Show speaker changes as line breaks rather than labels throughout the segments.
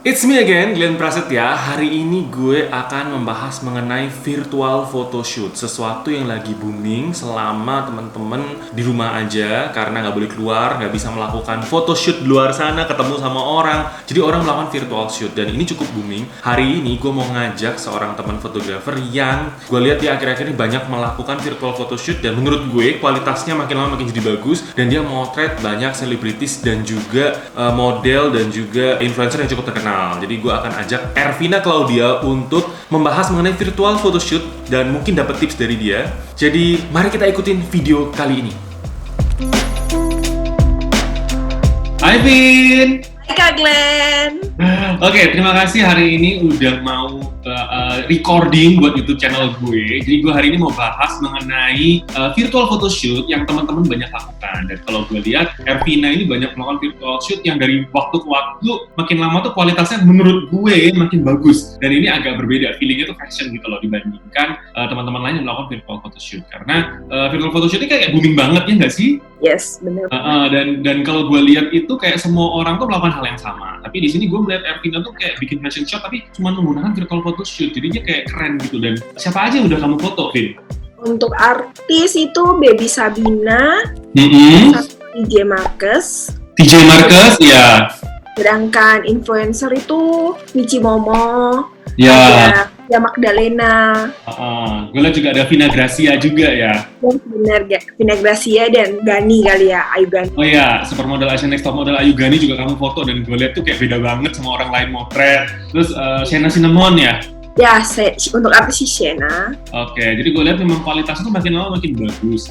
It's me again, Glenn Prasetya. Hari ini gue akan membahas mengenai virtual photoshoot, sesuatu yang lagi booming selama teman-teman di rumah aja karena nggak boleh keluar, nggak bisa melakukan photoshoot di luar sana, ketemu sama orang. Jadi orang melakukan virtual shoot dan ini cukup booming. Hari ini gue mau ngajak seorang teman fotografer yang gue lihat dia akhir-akhir ini banyak melakukan virtual photoshoot dan menurut gue kualitasnya makin lama makin jadi bagus dan dia motret banyak selebritis dan juga model dan juga influencer yang cukup terkenal. Jadi gue akan ajak Ervina Claudia untuk membahas mengenai virtual photoshoot dan mungkin dapat tips dari dia. Jadi mari kita ikutin video kali ini. Hai Vin.
Hai Kak Glenn.
Oke, terima kasih hari ini udah mau recording buat YouTube channel gue. Jadi gue hari ini mau bahas mengenai virtual photoshoot yang teman-teman banyak lakukan. Dan kalau gue lihat, Ervina ini banyak melakukan virtual shoot yang dari waktu ke waktu makin lama tuh kualitasnya menurut gue makin bagus. Dan ini agak berbeda, feelingnya tuh fashion gitu loh dibandingkan teman-teman lain yang melakukan virtual photoshoot. Karena virtual photoshoot ini kayak booming banget ya nggak sih?
Yes, benar.
Dan kalau gue lihat itu kayak semua orang tuh melakukan hal yang sama. Tapi di sini gue melihat Ervina tuh kayak bikin fashion shot tapi cuma menggunakan virtual photoshoot. Jadinya kayak keren gitu. Dan siapa aja yang udah kamu foto, Vin?
Untuk artis itu Baby Sabina, TJ Marcus.
TJ Marcus, ya.
Sedangkan influencer itu Michi Momo,
Ya.
ada Magdalena.
Gue lihat juga ada Vina Gracia juga ya.
Benar, Vina Gracia dan Gani kali ya, Ayu Gani.
Oh iya, supermodel Asian Next Top Model Ayu Gani juga kamu foto dan gue lihat tuh kayak beda banget sama orang lain motret. Terus Shena Cinnamon ya.
Ya, untuk artis si Shena.
Oke, jadi gue lihat memang kualitasnya tuh makin lama makin bagus.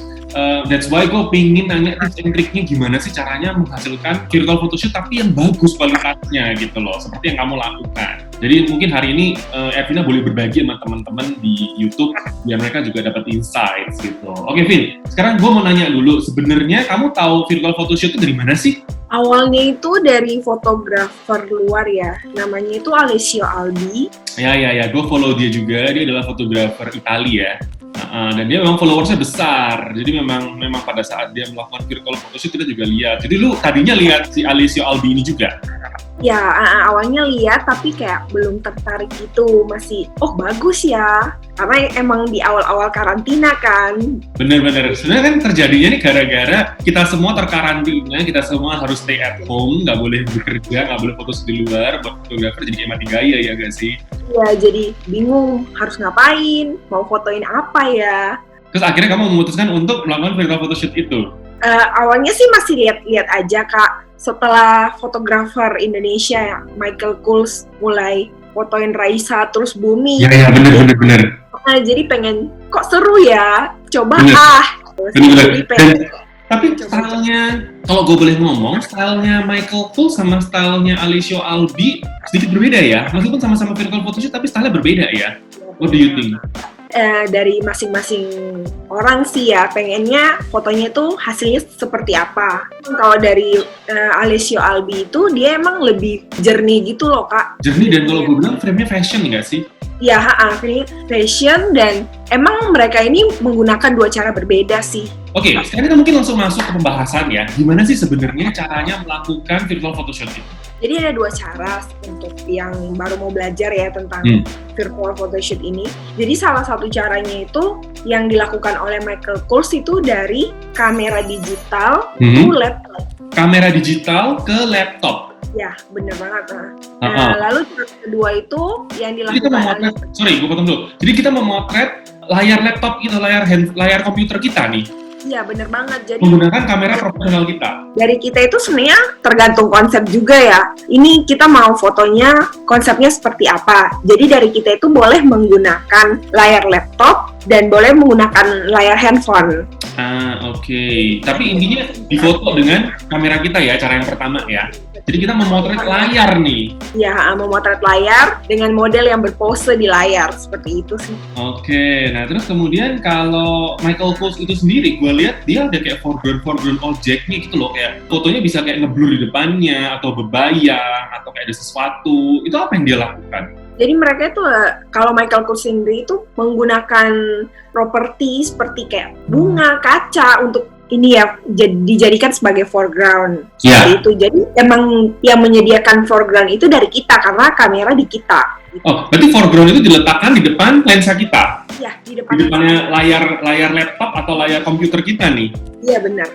That's why gue pengen nanya tips and triknya gimana sih caranya menghasilkan virtual photoshoot tapi yang bagus kualitasnya gitu loh, seperti yang kamu lakukan. Jadi mungkin hari ini Ervina boleh berbagi sama teman-teman di YouTube biar mereka juga dapat insights gitu. Oke Vin, sekarang gue mau nanya dulu, sebenarnya kamu tahu virtual photoshoot itu dari mana sih?
Awalnya itu dari fotografer luar ya, namanya itu Alessio Albi.
Ya, gue follow dia juga, dia adalah fotografer Italia ya. Dan dia memang followersnya besar, jadi memang pada saat dia melakukan virtual photoshoot kita juga lihat. Jadi lu tadinya lihat si Alessio Albi ini juga?
Ya, awalnya lihat tapi kayak belum tertarik gitu, masih bagus ya, karena emang di awal-awal karantina kan.
Bener, sebenarnya kan terjadinya nih gara-gara kita semua terkarantina, kita semua harus stay at home, nggak boleh bekerja, nggak boleh fokus di luar, buat fotografer jadi kayak mati gaya ya gak sih?
Ya, jadi bingung harus ngapain, mau fotoin apa ya.
Terus akhirnya kamu memutuskan untuk melakukan virtual photoshoot itu?
Awalnya sih masih lihat-lihat aja Kak, setelah fotografer Indonesia Michael Kors mulai fotoin Raisa terus booming.
Ya, bener.
Jadi pengen, kok seru ya, coba
Bener. Tapi stylenya, kalau gue boleh ngomong, stylenya Michael Kors sama stylenya Alessio Albi sedikit berbeda ya. Meskipun sama-sama virtual photoshoot, tapi stylenya berbeda ya. What do you think?
Dari masing-masing orang sih ya, pengennya fotonya itu hasilnya seperti apa. Kalau dari Alessio Albi itu dia emang lebih jernih gitu loh Kak.
Jernih dan kalau gue bilang frame-nya fashion nggak sih?
Ya, ini fashion dan emang mereka ini menggunakan dua cara berbeda sih.
Oke, sekarang kita mungkin langsung masuk ke pembahasan ya. Gimana sih sebenarnya caranya melakukan virtual photoshoot itu?
Jadi ada dua cara untuk yang baru mau belajar ya tentang virtual photoshoot ini. Jadi salah satu caranya itu yang dilakukan oleh Michael Kors itu dari kamera digital ke laptop.
Kamera digital ke laptop?
Ya, bener banget. Lalu cara kedua itu yang dilakukan
gue potong dulu. Jadi kita memotret layar laptop itu, layar komputer kita nih.
Iya, bener banget. Jadi
menggunakan kamera profesional kita.
Dari kita itu sebenarnya tergantung konsep juga ya. Ini kita mau fotonya konsepnya seperti apa. Jadi dari kita itu boleh menggunakan layar laptop dan boleh menggunakan layar handphone.
Oke. Tapi intinya difoto dengan kamera kita ya, cara yang pertama ya. Jadi kita memotret layar nih.
Ya, memotret layar dengan model yang berpose di layar, seperti itu sih.
Oke, nah terus kemudian kalau Michael Kors itu sendiri, gue lihat dia ada kayak foreground objeknya gitu loh, kayak fotonya bisa kayak ngeblur di depannya, atau bebayang, atau kayak ada sesuatu. Itu apa yang dia lakukan?
Jadi mereka itu, kalau Michael Kors sendiri itu menggunakan properti seperti kayak bunga, kaca untuk ini ya dijadikan sebagai foreground
Iya.
seperti itu. Jadi emang yang menyediakan foreground itu dari kita karena kamera di kita. Gitu.
Oh, berarti foreground itu diletakkan di depan lensa kita?
Ya, di
Di depannya layar laptop atau layar komputer kita nih?
Iya benar.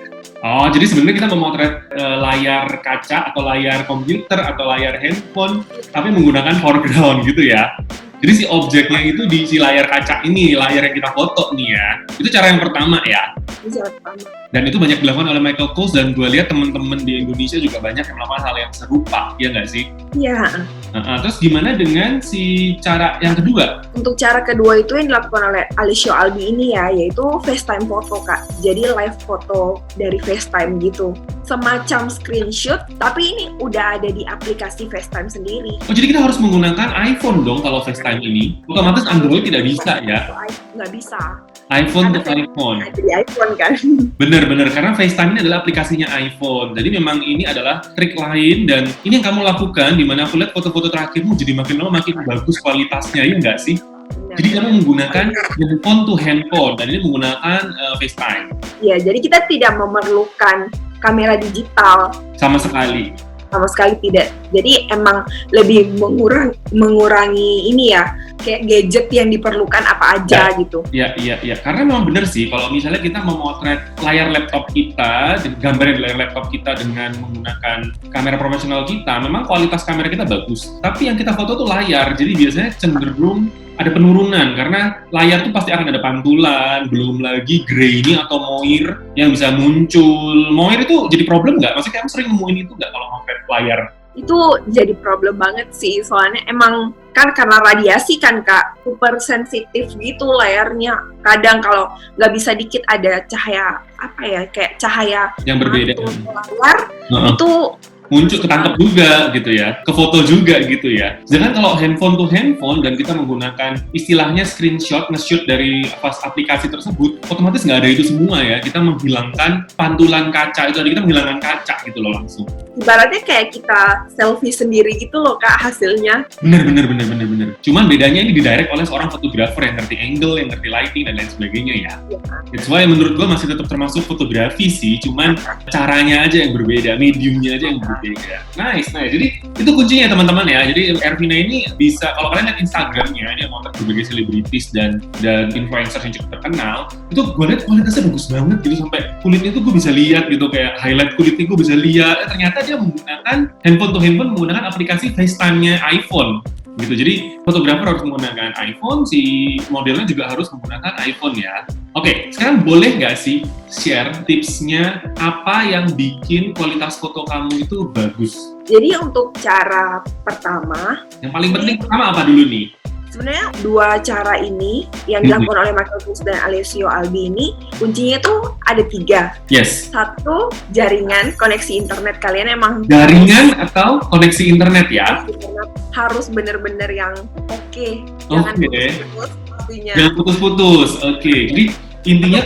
Oh, jadi sebenarnya kita memotret layar kaca atau layar komputer atau layar handphone, tapi menggunakan foreground gitu ya. Jadi si objeknya itu di si layar kaca ini, layar yang kita foto nih ya. Itu cara yang pertama ya.
Itu cara pertama.
Dan itu banyak dilakukan oleh Michael Kors, dan gue lihat teman-teman di Indonesia juga banyak yang melakukan hal yang serupa, ya nggak sih?
Iya.
Terus gimana dengan si cara yang kedua?
Untuk cara kedua itu yang dilakukan oleh Alessio Albi ini ya, yaitu FaceTime foto Kak. Jadi live foto dari FaceTime gitu. Semacam screenshot, tapi ini udah ada di aplikasi FaceTime sendiri.
Oh, jadi kita harus menggunakan iPhone dong kalau FaceTime ini? Otomatis Android tidak bisa ya?
Nggak bisa.
iPhone to
Karena
iPhone.
Jadi iPhone kan.
Bener-bener, karena FaceTime ini adalah aplikasinya iPhone. Jadi memang ini adalah trik lain, dan ini yang kamu lakukan, dimana aku lihat foto-foto terakhirmu jadi makin lama makin bagus kualitasnya, ya nggak sih?
Benar.
Jadi kamu menggunakan handphone to handphone, dan ini menggunakan FaceTime.
Iya, jadi kita tidak memerlukan kamera digital
Sama sekali.
sama sekali tidak. Jadi emang lebih mengurangi ini ya, kayak gadget yang diperlukan apa aja gitu.
Iya. Karena memang benar sih, kalau misalnya kita memotret layar laptop kita, gambarnya di layar laptop kita dengan menggunakan kamera profesional kita, memang kualitas kamera kita bagus. Tapi yang kita foto tuh layar, jadi biasanya cenderung ada penurunan, karena layar tuh pasti akan ada pantulan, belum lagi graining atau moir yang bisa muncul. Moir itu jadi problem nggak? Maksudnya kamu sering nemuin itu nggak kalau motret layar?
Itu jadi problem banget sih, soalnya emang kan karena radiasi kan Kak, super sensitif gitu layarnya. Kadang kalau nggak bisa dikit ada cahaya, apa ya, kayak cahaya
Yang berbeda.
mantul ke layar, itu
Muncul, ketangkep juga gitu ya, ke foto juga gitu ya. Sedangkan kalau handphone to handphone dan kita menggunakan istilahnya screenshot, nge-shoot dari aplikasi tersebut, otomatis nggak ada itu semua ya. Kita menghilangkan pantulan kaca, itu kita menghilangkan kaca gitu loh langsung.
ibaratnya kayak kita selfie sendiri gitu loh Kak hasilnya.
Bener. Cuman bedanya ini didirect oleh seorang fotografer yang ngerti angle, yang ngerti lighting, dan lain sebagainya ya. That's why menurut gue masih tetap termasuk fotografi sih, cuman caranya aja yang berbeda, mediumnya aja yang berbeda. Nice. Jadi itu kuncinya teman-teman ya. Jadi Ervina ini bisa, kalau kalian lihat Instagramnya, dia motret berbagai selebritis dan influencer yang cukup terkenal, itu gue lihat kualitasnya bagus banget gitu, sampai kulitnya tuh gue bisa lihat gitu, kayak highlight kulitnya gue bisa lihat. Ternyata dia menggunakan handphone to handphone, menggunakan aplikasi FaceTime-nya iPhone gitu. Jadi fotografer harus menggunakan iPhone, si modelnya juga harus menggunakan iPhone ya. Oke, sekarang boleh nggak sih share tipsnya apa yang bikin kualitas foto kamu itu bagus?
Jadi untuk cara pertama,
Yang paling penting pertama apa dulu nih?
sebenarnya dua cara ini yang dilakukan oleh Michael Kors dan Alessio Albi ini, kuncinya tuh ada 3.
Yes.
Satu, jaringan, koneksi internet kalian emang
Jaringan atau koneksi internet ya?
harus bener-bener yang oke. Jangan
Oke.
putus-putus pastinya.
Jangan putus-putus. Oke. Jadi intinya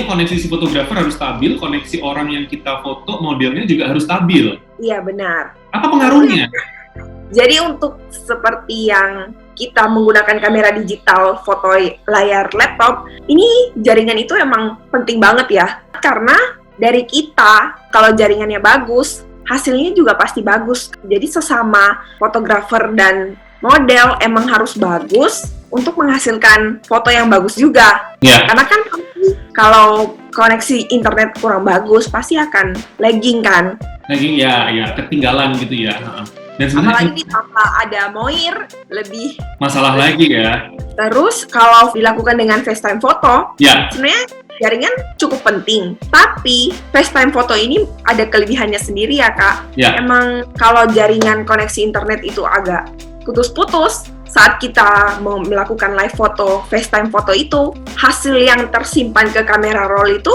koneksi si fotografer harus stabil, koneksi orang yang kita foto, modelnya juga harus stabil.
Iya benar.
Apa pengaruhnya?
Jadi untuk seperti yang kita menggunakan kamera digital foto layar laptop, ini jaringan itu emang penting banget ya. Karena dari kita, kalau jaringannya bagus, hasilnya juga pasti bagus. Jadi sesama fotografer dan model emang harus bagus untuk menghasilkan foto yang bagus juga.
Ya.
Karena kan kalau koneksi internet kurang bagus, pasti akan lagging kan.
Lagi ya ketinggalan gitu ya. Dan sebenarnya
Apalagi ditambah ada moir, lebih.
masalah lagi ya.
Terus kalau dilakukan dengan FaceTime foto,
Ya.
sebenarnya jaringan cukup penting. Tapi FaceTime foto ini ada kelebihannya sendiri ya Kak.
Ya.
Emang kalau jaringan koneksi internet itu agak putus-putus, saat kita mau melakukan live foto, FaceTime foto itu, hasil yang tersimpan ke kamera roll itu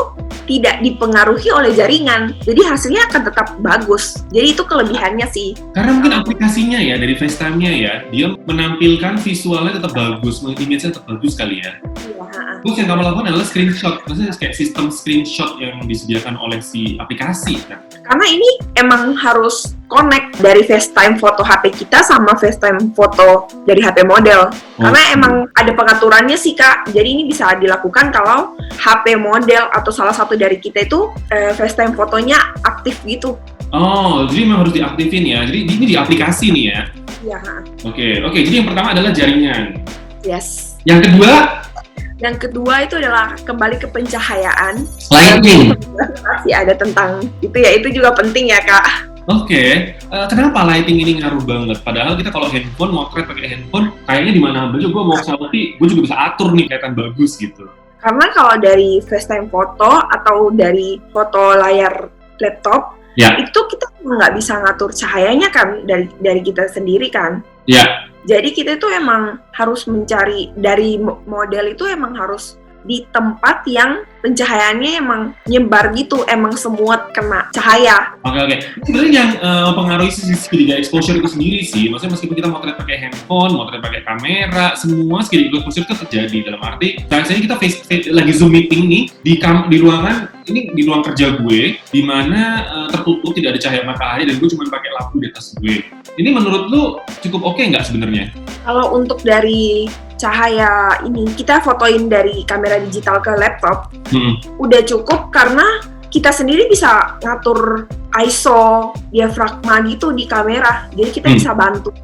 tidak dipengaruhi oleh jaringan. Jadi hasilnya akan tetap bagus. Jadi itu kelebihannya sih.
Karena mungkin aplikasinya ya, dari FaceTime-nya ya, dia menampilkan visualnya tetap bagus, image-nya tetap bagus kali ya.
Iya.
Terus yang kamu lakukan adalah screenshot, maksudnya kayak sistem screenshot yang disediakan oleh si aplikasi kan?
Karena ini emang harus connect dari FaceTime foto HP kita sama FaceTime foto dari HP model. Karena emang ada pengaturannya sih Kak, jadi ini bisa dilakukan kalau HP model atau salah satu dari kita itu FaceTime fotonya aktif gitu.
Oh, jadi memang harus diaktifin ya, jadi ini di aplikasi nih ya?
Iya.
Oke, jadi yang pertama adalah jaringan.
Yes.
Yang kedua
itu adalah kembali ke pencahayaan.
lighting.
Masih ada tentang itu ya, itu juga penting ya Kak.
Oke, kenapa lighting ini ngaruh banget? Padahal kita kalau handphone, motret pakai handphone, kayaknya di mana aja gue mau selfie, gue juga bisa atur nih kelihatan bagus gitu.
Karena kalau dari FaceTime foto atau dari foto layar laptop, itu kita nggak bisa ngatur cahayanya kan dari kita sendiri kan.
Ya.
Jadi kita itu emang harus mencari dari model itu emang harus di tempat yang pencahayaannya emang nyebar gitu, emang semua kena cahaya.
Oke. Sebenarnya yang mempengaruhi segitiga exposure itu sendiri sih, maksudnya meskipun kita motret pakai handphone, motret pakai kamera, semua segitiga exposure itu terjadi. Dalam arti, misalnya kita lagi Zoom meeting nih di ruangan ini, di ruang kerja gue, di mana tertutup, tidak ada cahaya matahari dan gue cuma pakai lampu di atas gue. Ini menurut lu cukup oke nggak sebenarnya?
Kalau untuk dari cahaya ini, kita fotoin dari kamera digital ke laptop, udah cukup karena kita sendiri bisa ngatur ISO, diafragma gitu di kamera, jadi kita bisa bantu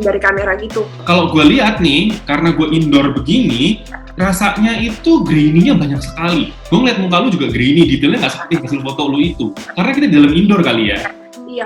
dari kamera gitu.
Kalau gue lihat nih, karena gue indoor begini, rasanya itu grainy-nya banyak sekali. Gue ngeliat muka lu juga grainy, detailnya nggak seperti hasil foto lu itu. Karena kita di dalam indoor kali ya.
Iya.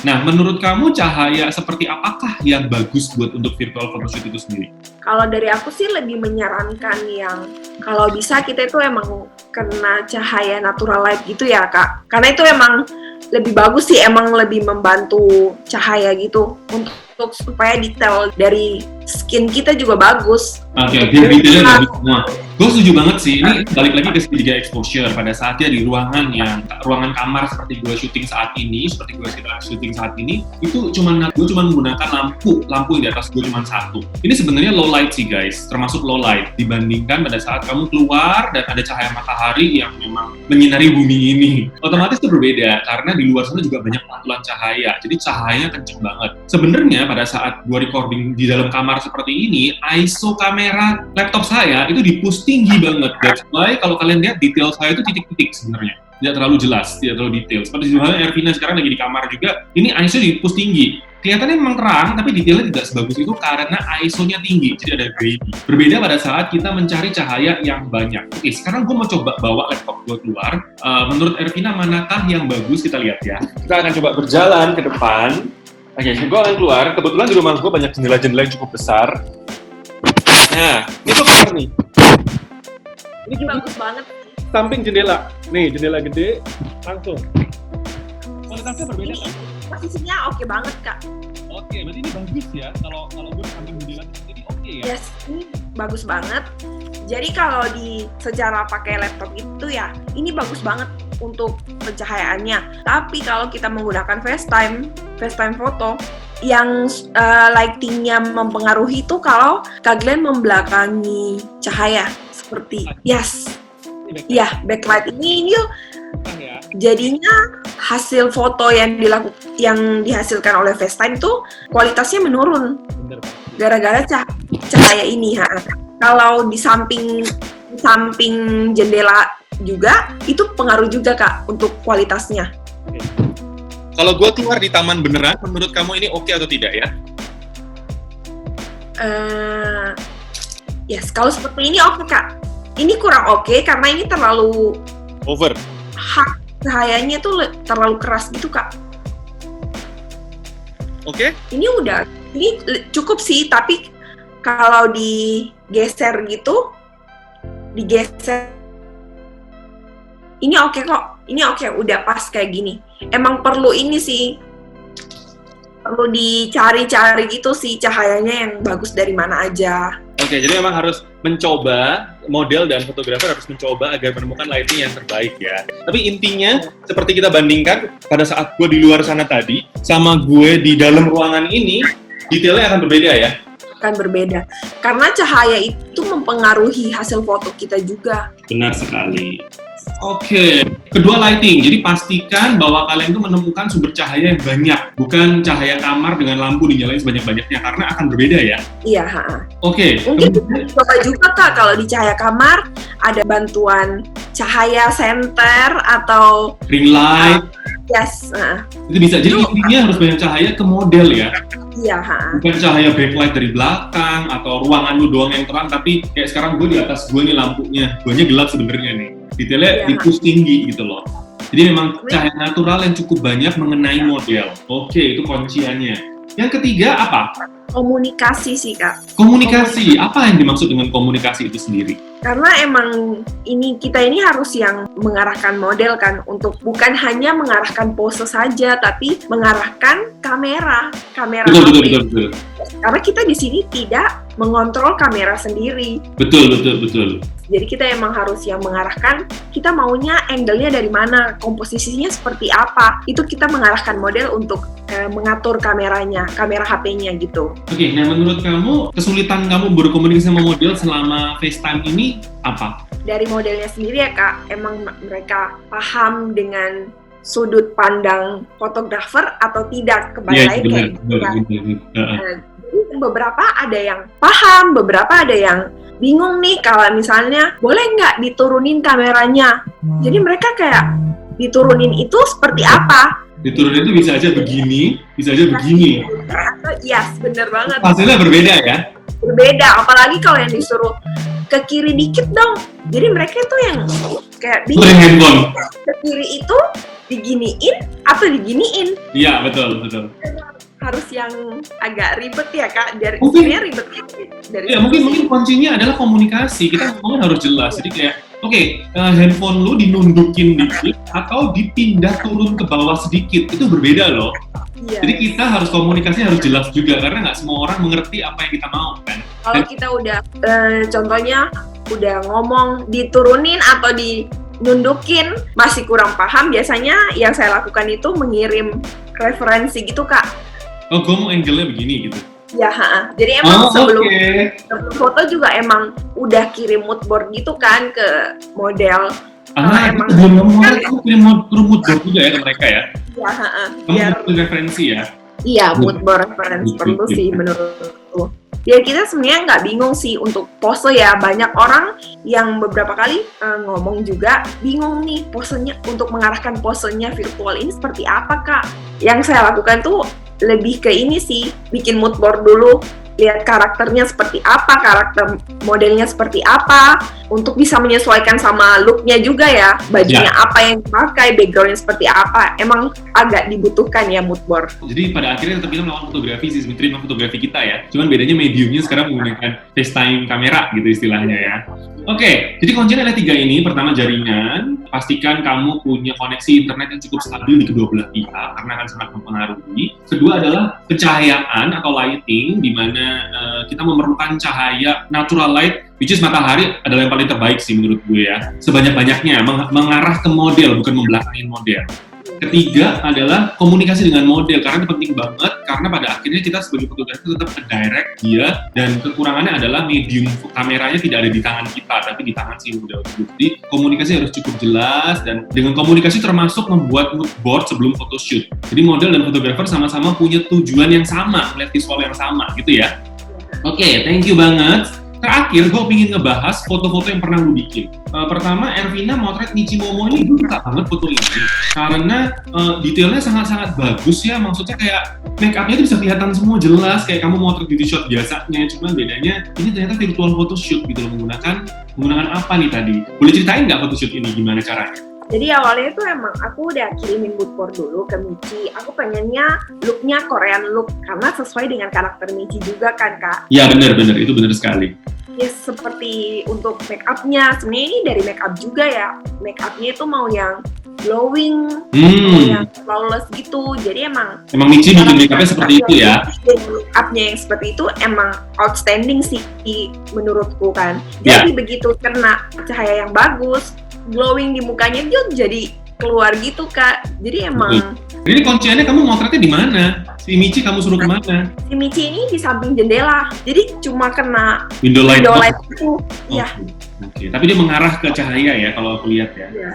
Nah, menurut kamu cahaya seperti apakah yang bagus buat untuk virtual photoshoot itu sendiri?
Kalau dari aku sih lebih menyarankan yang kalau bisa kita itu emang kena cahaya natural light gitu ya Kak. Karena itu emang lebih bagus sih, emang lebih membantu cahaya gitu untuk supaya detail dari skin kita juga bagus.
Oke, biar detailnya bagus semua. Gue setuju banget sih, ini balik lagi ke segitiga exposure. Pada saatnya di ruangan kamar seperti gue syuting saat ini, itu gue cuma menggunakan lampu yang di atas gue cuma satu. Ini sebenarnya low light sih guys, termasuk low light dibandingkan pada saat kamu keluar dan ada cahaya matahari yang memang menyinari bumi ini. Otomatis itu berbeda karena di luar sana juga banyak pantulan cahaya, jadi cahayanya kenceng banget. Sebenarnya pada saat gue recording di dalam kamar seperti ini, ISO kamera laptop saya itu di-push tinggi banget. That's why kalau kalian lihat detail saya itu titik-titik sebenarnya. Tidak terlalu jelas, tidak terlalu detail. Seperti halnya Ervina sekarang lagi di kamar juga, ini ISO di-push tinggi. Kelihatannya memang terang, tapi detailnya tidak sebagus itu karena ISO-nya tinggi, jadi ada grainy. Berbeda pada saat kita mencari cahaya yang banyak. Oke, sekarang gue mau coba bawa laptop gue keluar. Menurut Ervina, manakah yang bagus? Kita lihat ya. Kita akan coba berjalan ke depan. Oke, gue akan keluar. Kebetulan di rumah gue banyak jendela-jendela yang cukup besar. Nah, ini tuh keluar nih.
Ini bagus banget.
Samping jendela. Nih, jendela gede, langsung. Kualitasnya berbeda kan?
Posisinya oke banget, Kak.
Oke, berarti ini bagus ya. Kalau gue samping jendela ini oke ya?
Yes, ini bagus banget. Jadi kalau secara pakai laptop itu ya, ini bagus banget untuk pencahayaannya. Tapi kalau kita menggunakan FaceTime foto, yang lighting-nya mempengaruhi itu kalau kalian membelakangi cahaya seperti backlight ini jadinya hasil foto yang dihasilkan oleh FaceTime itu kualitasnya menurun gara-gara cahaya ini. Kalau di samping jendela juga itu pengaruh juga Kak untuk kualitasnya.
Kalau gue keluar di taman beneran, menurut kamu ini oke atau tidak ya?
Yes, kalau seperti ini oke Kak. Ini kurang oke karena ini terlalu
over.
Cahayanya tuh terlalu keras gitu Kak.
Oke?
Ini cukup sih, tapi kalau digeser gitu, ini oke kok. Ini oke, udah pas kayak gini. Emang perlu ini sih, perlu dicari-cari gitu sih cahayanya yang bagus dari mana aja.
Oke, jadi memang harus mencoba, model dan fotografer harus mencoba agar menemukan lighting yang terbaik ya. Tapi intinya, seperti kita bandingkan pada saat gue di luar sana tadi, sama gue di dalam ruangan ini, detailnya akan berbeda ya.
akan berbeda. Karena cahaya itu mempengaruhi hasil foto kita juga.
Benar sekali. Oke, kedua lighting. Jadi pastikan bahwa kalian itu menemukan sumber cahaya yang banyak, bukan cahaya kamar dengan lampu dinyalain sebanyak-banyaknya karena akan berbeda ya.
Iya,
Oke.
Mungkin coba juga Kak kalau di cahaya kamar ada bantuan cahaya senter atau
ring light.
yes.
Itu bisa. Jadi intinya harus banyak cahaya ke model ya.
Iya,
Bukan cahaya backlight dari belakang atau ruangan lu doang yang terang, tapi kayak sekarang gue di atas gue nih lampunya, guanya gelap sebenarnya nih. Detailnya di-push tinggi gitu loh. Jadi memang cahaya natural yang cukup banyak mengenai model. Oke, itu kunciannya. Yang ketiga apa?
Komunikasi sih Kak.
Komunikasi. Apa yang dimaksud dengan komunikasi itu sendiri?
Karena emang kita ini harus yang mengarahkan model kan, untuk bukan hanya mengarahkan pose saja, tapi mengarahkan kamera
Betul.
Karena kita di sini tidak mengontrol kamera sendiri.
Betul.
Jadi kita emang harus yang mengarahkan, kita maunya angle-nya dari mana, komposisinya seperti apa. Itu kita mengarahkan model untuk mengatur kameranya, kamera HP-nya gitu.
Oke, nah menurut kamu, kesulitan kamu berkomunikasi sama model selama FaceTime ini apa?
Dari modelnya sendiri ya Kak, emang mereka paham dengan sudut pandang fotografer atau tidak, kembali lagi kayak gitu kan. Jadi beberapa ada yang paham, beberapa ada yang bingung nih kalau misalnya boleh nggak diturunin kameranya. Jadi mereka kayak diturunin itu seperti apa?
Diturunin itu bisa aja begini, bisa aja begini.
Yes, bener banget.
Hasilnya berbeda ya?
Berbeda, apalagi kalau yang disuruh ke kiri dikit dong. Jadi mereka tuh yang kayak bingung.
Handphone.
Ke kiri itu diginiin atau diginiin?
Iya, betul.
Harus yang agak ribet ya Kak, dari
Mungkin
ribet dari
ya, mungkin kuncinya adalah komunikasi. Kita ngomongin harus jelas. Jadi kayak handphone lu dinundukin dikit atau dipindah turun ke bawah sedikit, itu berbeda loh.
Iya.
Jadi kita harus komunikasi harus jelas juga, karena nggak semua orang mengerti apa yang kita mau kan.
Kalau kita udah contohnya udah ngomong diturunin atau dinundukin masih kurang paham, biasanya yang saya lakukan itu mengirim referensi gitu Kak.
Oh, gue mau angle-nya begini gitu.
Ya, jadi emang sebelum foto juga emang udah kirim mood board gitu kan ke model.
Emang belum ngomong, kamu kirim mood board juga ya ke mereka ya?
Ya,
Kamu butuh referensi ya?
Iya, mood board referensi perlu sih menurutku. Ya kita sebenarnya nggak bingung sih untuk pose ya. Banyak orang yang beberapa kali ngomong juga bingung nih posenya, untuk mengarahkan posenya virtual ini seperti apa Kak. Yang saya lakukan tuh lebih ke ini sih, bikin mood board dulu, lihat karakternya seperti apa, karakter modelnya seperti apa, untuk bisa menyesuaikan sama looknya juga ya, bajunya apa yang dipakai, backgroundnya seperti apa, emang agak dibutuhkan ya mood board.
Jadi pada akhirnya tetap kita melakukan fotografi sih, sebenarnya fotografi kita ya, cuman bedanya mediumnya sekarang menggunakan FaceTime kamera gitu istilahnya ya. Oke, jadi kuncinya ada 3 ini. Pertama, jaringan. Pastikan kamu punya koneksi internet yang cukup stabil di kedua belah pihak, karena akan sangat mempengaruhi. Kedua adalah pencahayaan atau lighting, di mana kita memerlukan cahaya natural light, which is matahari adalah yang paling terbaik sih menurut gue ya. Sebanyak-banyaknya, mengarah ke model, bukan membelakangin model. Ketiga adalah komunikasi dengan model, karena itu penting banget, karena pada akhirnya kita sebagai fotografer tetap direct dia, dan kekurangannya adalah medium kameranya tidak ada di tangan kita, tapi di tangan si model. Jadi komunikasi harus cukup jelas, dan dengan komunikasi termasuk membuat mood board sebelum photoshoot. Jadi model dan fotografer sama-sama punya tujuan yang sama, melihat visual yang sama gitu ya. Oke, thank you banget. Terakhir, gue pengen ngebahas foto-foto yang pernah lu bikin. Pertama, Ervina motret Nichi Momo ini, gue suka banget foto ini. Karena detailnya sangat-sangat bagus ya, maksudnya kayak make up-nya itu bisa kelihatan semua jelas, kayak kamu motret beauty shot biasanya. Cuman bedanya, ini ternyata virtual photoshoot gitu loh, menggunakan apa nih tadi? Boleh ceritain nggak photoshoot ini, gimana caranya?
Jadi awalnya itu emang aku udah kirimin mood board dulu ke Michi. Aku pengennya looknya Korean look, karena sesuai dengan karakter Michi juga kan Kak.
Iya benar, itu benar sekali.
Ya seperti untuk make up-nya, sebenarnya ini dari make up juga ya. Make up-nya itu mau yang glowing, mau yang flawless gitu. Jadi emang
Michi bikin make up-nya seperti itu ya?
Make up-nya yang seperti itu emang outstanding sih menurutku kan. Jadi begitu kena cahaya yang bagus, glowing di mukanya itu jadi keluar gitu Kak. Jadi emang
Jadi kunciannya kamu motretnya di mana? Si Michi kamu suruh kemana?
si Michi ini di samping jendela. Jadi cuma kena
Window light.
window light itu. Iya.
Oke. Tapi dia mengarah ke cahaya ya kalau aku lihat ya.
Ya.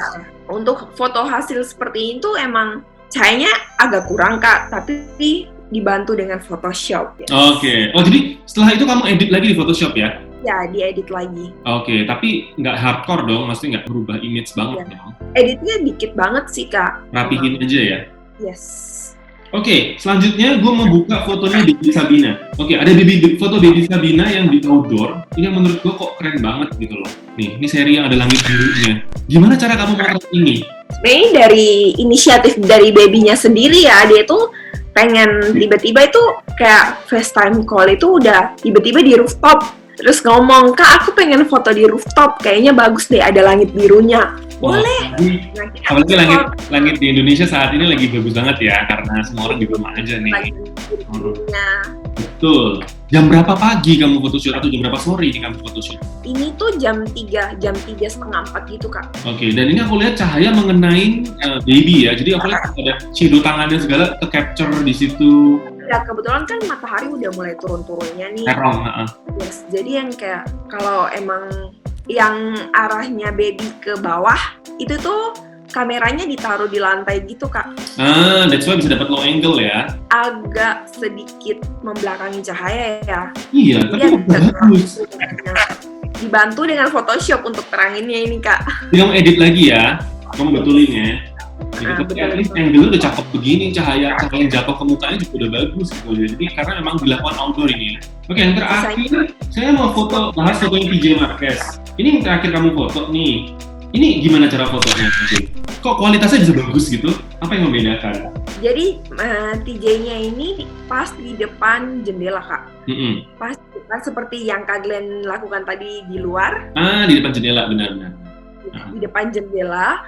Untuk foto hasil seperti itu emang cahayanya agak kurang Kak, tapi dibantu dengan Photoshop ya.
Oke. Oh jadi setelah itu kamu edit lagi di Photoshop ya?
Ya, diedit lagi.
Oke. Tapi nggak hardcore dong, maksudnya nggak berubah image banget
Iya.
dong.
Editnya dikit banget sih Kak.
Rapihin aja ya.
Yes.
Oke, selanjutnya gue mau buka fotonya Baby Sabina. Oke, ada foto Baby Sabina yang di outdoor. Ini yang menurut gue kok keren banget gitu loh. Nih, ini seri yang ada langit birunya. Gimana cara kamu motret ini?
Sebenarnya dari inisiatif dari babynya sendiri ya, dia tuh pengen tiba-tiba itu kayak FaceTime call itu udah tiba-tiba di rooftop. Terus ngomong, Kak aku pengen foto di rooftop, kayaknya bagus deh ada langit birunya. Boleh.
Apalagi langit di Indonesia saat ini lagi bagus banget ya, karena semua orang di rumah aja nih.
Langit birunya.
Betul. Jam berapa pagi kamu photoshoot atau jam berapa sore ini kamu photoshoot?
Ini tuh jam 3:30 gitu Kak.
Oke, dan ini aku lihat cahaya mengenai baby ya. Jadi aku lihat ada shadow tangannya segala ke capture di situ.
Ya kebetulan kan matahari udah mulai turun-turunnya nih.
Terong,
Yes, jadi yang kayak kalau emang yang arahnya baby ke bawah itu tuh kameranya ditaruh di lantai gitu Kak.
That's why bisa dapat low angle ya.
Agak sedikit membelakangi cahaya ya.
Iya,
Jadi
tapi
agak
bagus.
dibantu dengan Photoshop untuk teranginnya ini Kak.
Jadi kamu edit lagi ya, kamu betulin ya. Jadi tapi
betul,
at least
betul.
angle udah cakep begini, cahaya yang jatuh ke mukanya juga udah bagus gitu. Jadi karena memang dilakukan outdoor ini ya. Oke, yang terakhir saya mau bahas fotonya PJ Marquez. Ini yang terakhir kamu foto nih. Ini gimana cara fotonya? Kok kualitasnya bisa bagus gitu? Apa yang membedakan?
Jadi TJ-nya ini pas di depan jendela Kak. Pas di depan seperti yang Kak Glenn lakukan tadi di luar.
Di depan jendela, benar-benar.
Di depan jendela.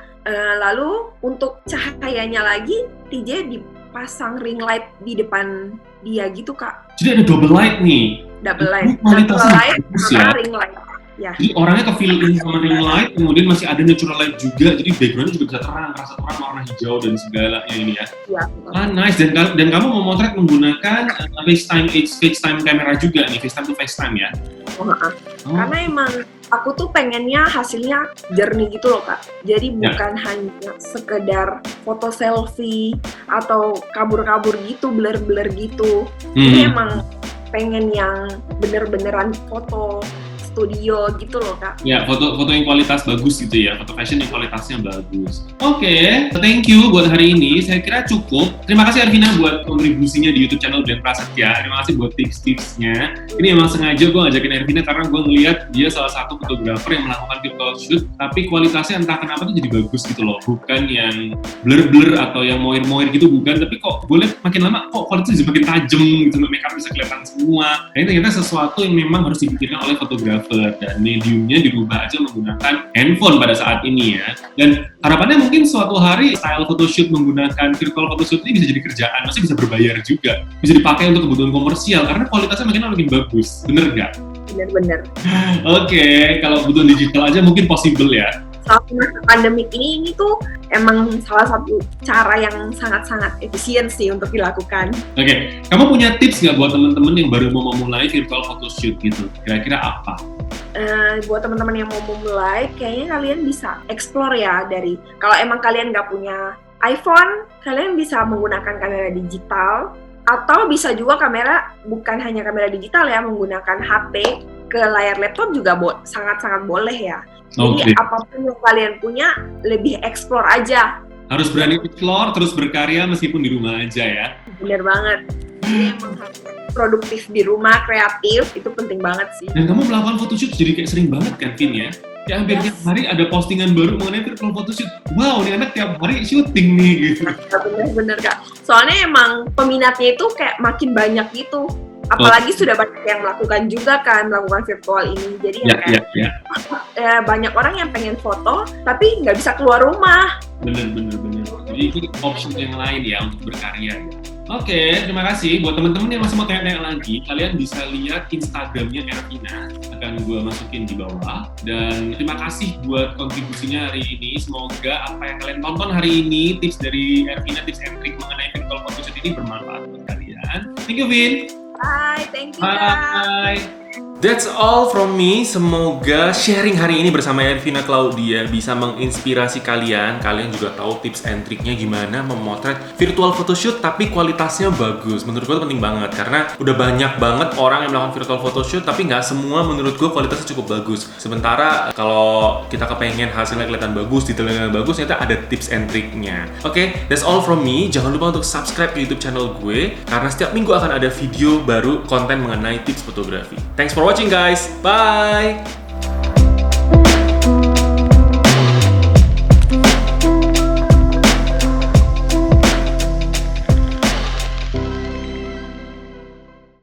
Lalu untuk cahayanya lagi TJ dipasang ring light di depan dia gitu Kak.
Jadi ada double light nih.
Double light.
Kualitasnya
Double light
bagus
sama
ya.
ring light. Ya.
Jadi orangnya ke fill in sama ring light, kemudian masih ada natural light juga, jadi backgroundnya juga bisa terang, rasa terang warna hijau dan segalanya ini ya.
Ya.
Nice. Dan kamu memotret menggunakan FaceTime kamera juga nih, FaceTime to FaceTime ya?
Karena emang aku tuh pengennya hasilnya jernih gitu loh Kak. Jadi bukan hanya sekedar foto selfie atau kabur-kabur gitu, blur-blur gitu. Jadi emang pengen yang bener-beneran foto studio gitu loh Kak.
Ya, foto yang kualitas bagus gitu ya, foto fashion yang kualitasnya bagus. Oke, thank you buat hari ini, saya kira cukup. Terima kasih Arvina buat kontribusinya di YouTube channel Glenn Prasetya. Terima kasih buat tips-tipsnya. Ini emang sengaja gue ngajakin Arvina karena gue ngeliat dia salah satu fotografer yang melakukan virtual shoot, tapi kualitasnya entah kenapa tuh jadi bagus gitu loh. Bukan yang blur-blur atau yang moir-moir gitu, bukan. Tapi kok gue liat makin lama kok kualitasnya jadi makin tajam gitu, makeup bisa kelihatan semua. Nah, ini ternyata sesuatu yang memang harus dipikirkan oleh fotografer. Dan mediumnya dirubah aja menggunakan handphone pada saat ini ya. Dan harapannya mungkin suatu hari style photoshoot menggunakan virtual photoshoot ini bisa jadi kerjaan, maksudnya bisa berbayar juga, bisa dipakai untuk kebutuhan komersial karena kualitasnya makin bagus, bener nggak?
Bener-bener.
Oke, kalau kebutuhan digital aja mungkin possible ya.
Selama masa pandemik ini tuh emang salah satu cara yang sangat-sangat efisien sih untuk dilakukan.
Oke, kamu punya tips nggak buat teman-teman yang baru mau memulai virtual photoshoot gitu? Kira-kira apa?
Buat teman-teman yang mau memulai, kayaknya kalian bisa explore ya dari kalau emang kalian nggak punya iPhone, kalian bisa menggunakan kamera digital atau bisa juga bukan hanya kamera digital ya, menggunakan HP ke layar laptop juga sangat-sangat boleh ya. Jadi apapun yang kalian punya, lebih explore aja.
Harus berani explore, terus berkarya meskipun di rumah aja ya.
Bener banget. Jadi emang produktif di rumah, kreatif, itu penting banget sih.
Dan kamu melakukan photoshoot jadi kayak sering banget kan, Vin ya? Ya hampir tiap hari ada postingan baru mengenai virtual photoshoot. Wow, ini anak tiap hari syuting nih gitu.
Bener-bener Kak. Soalnya emang peminatnya itu kayak makin banyak gitu. Apalagi sudah banyak yang melakukan juga kan, melakukan virtual ini. Jadi banyak orang yang pengen foto, tapi nggak bisa keluar rumah.
Bener. Jadi itu option yang lain ya untuk berkarya ya. Oke, terima kasih. Buat teman-teman yang masih mau tanya-tanya lagi, kalian bisa lihat Instagramnya Ervina, akan gue masukin di bawah. Dan terima kasih buat kontribusinya hari ini. Semoga apa yang kalian tonton hari ini, tips dari Ervina, tips and trick mengenai virtual photoshoot ini bermanfaat buat kalian. Thank you, Vin.
Bye, thank you.
Bye.
That's all from me. Semoga sharing hari ini bersama Ervina Claudia bisa menginspirasi kalian. Kalian juga tahu tips and triknya gimana memotret virtual photoshoot tapi kualitasnya bagus. Menurut gue itu penting banget karena udah banyak banget orang yang melakukan virtual photoshoot tapi nggak semua menurut gue kualitasnya cukup bagus. Sementara kalau kita kepengen hasilnya kelihatan bagus, detailnya bagus, ternyata ada tips and triknya. Oke, that's all from me. Jangan lupa untuk subscribe ke YouTube channel gue karena setiap minggu akan ada video baru konten mengenai tips fotografi. Thanks for watching guys. Bye.